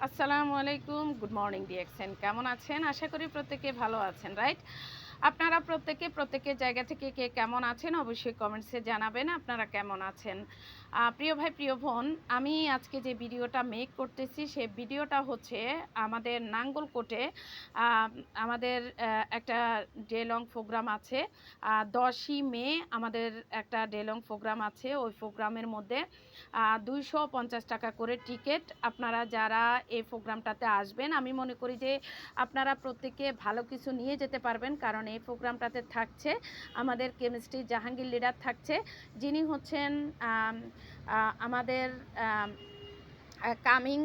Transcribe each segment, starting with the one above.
আসসালামু আলাইকুম, good morning DXN. কেমন আছেন? আশা করি প্রত্যেকে ভালো আছেন, রাইট? আপনারা প্রত্যেকে প্রত্যেকের জায়গা থেকে কে কেমন আছেন অবশ্যই কমেন্টসে জানাবেন আপনারা কেমন আছেন। প্রিয় ভাই, প্রিয় বোন, আমি আজকে যে ভিডিওটা মেক করতেছি সে ভিডিওটা হচ্ছে আমাদের নাঙ্গলকোটে আ আমাদের একটা ডে লং প্রোগ্রাম আছে। ১০ই মে আমাদের একটা ডে লং প্রোগ্রাম আছে। ওই প্রোগ্রামের মধ্যে ৳২৫০ করে টিকেট। আপনারা যারা এই প্রোগ্রামটাতে আসবেন, আমি মনে করি যে আপনারা প্রত্যেকে ভালো কিছু নিয়ে যেতে পারবেন। কারণ এই প্রোগ্রামটাতে থাকছে আমাদের কেমিস্ট্রি জাহাঙ্গীর লিডার থাকছে, যিনি হচ্ছেন আম আ আমাদের আম কামিং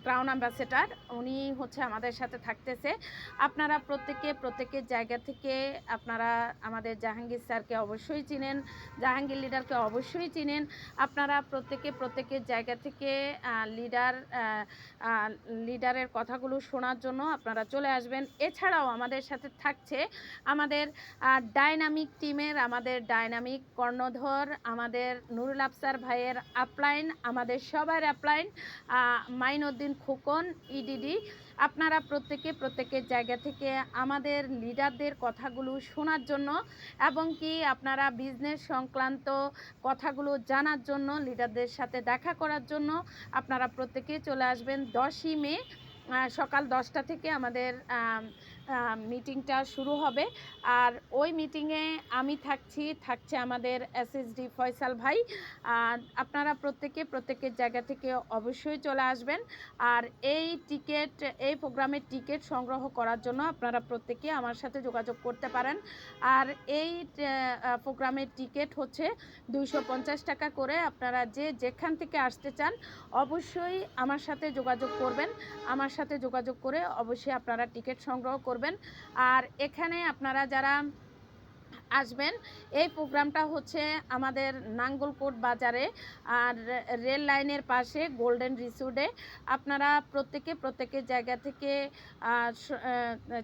ক্রাউন অ্যাম্বাসেডর। উনি হচ্ছে আমাদের সাথে থাকতেছে। আপনারা প্রত্যেকে প্রত্যেকের জায়গা থেকে আপনারা আমাদের জাহাঙ্গীর স্যারকে অবশ্যই চিনেন, জাহাঙ্গীর লিডারকে অবশ্যই চিনেন। আপনারা প্রত্যেকে প্রত্যেকের জায়গা থেকে লিডার আ আ লিডারের কথাগুলো শোনার জন্য আপনারা চলে আসবেন। এছাড়াও আমাদের সাথে থাকছে আমাদের ডায়নামিক টিমের আমাদের ডায়নামিক কর্ণধর, আমাদের নুরুল আফসার ভাইয়ের আপলাইন, আমাদের সবার আপলাইন মাইনউদ্দিন খোকন ইডিডি। আপনারা প্রত্যেকে প্রত্যেকের জায়গা থেকে আমাদের লিডারদের কথাগুলো শোনার জন্য এবং কি আপনারা বিজনেস সংক্রান্ত কথাগুলো জানার জন্য, লিডারদের সাথে দেখা করার জন্য আপনারা প্রত্যেকেই চলে আসবেন। 10ই মে সকাল 10টা থেকে আমাদের মিটিংটা শুরু হবে। আর ওই মিটিংয়ে আমি থাকছে আমাদের এসএসডি ফয়সাল ভাই। আপনারা প্রত্যেকে প্রত্যেকের জায়গা থেকে অবশ্যই চলে আসবেন। আর এই প্রোগ্রামের টিকিট সংগ্রহ করার জন্য আপনারা প্রত্যেকে আমার সাথে যোগাযোগ করতে পারেন। আর এই প্রোগ্রামের টিকিট হচ্ছে ৳250 করে। আপনারা যেখান থেকে আসতে চান অবশ্যই আমার সাথে যোগাযোগ করবেন। আমার সাথে যোগাযোগ করে অবশ্যই আপনারা টিকিট সংগ্রহ করবেন। আর এখানে আপনারা যারা আসবেন, এই প্রোগ্রামটা হচ্ছে আমাদের নাঙ্গলকোট বাজারে আর রেল লাইনের পাশে গোল্ডেন রিসোর্টে। আপনারা প্রত্যেকে প্রত্যেকের জায়গা থেকে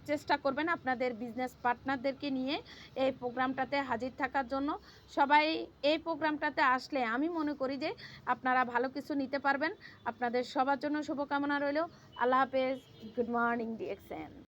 চেষ্টা করবেন আপনাদের বিজনেস পার্টনারদেরকে নিয়ে এই প্রোগ্রামটাতে হাজির থাকার জন্য। সবাই এই প্রোগ্রামটাতে আসলে আমি মনে করি যে আপনারা ভালো কিছু নিতে পারবেন। আপনাদের সবার জন্য শুভকামনা রইল। আল্লাহ হাফেজ। Good morning DXN.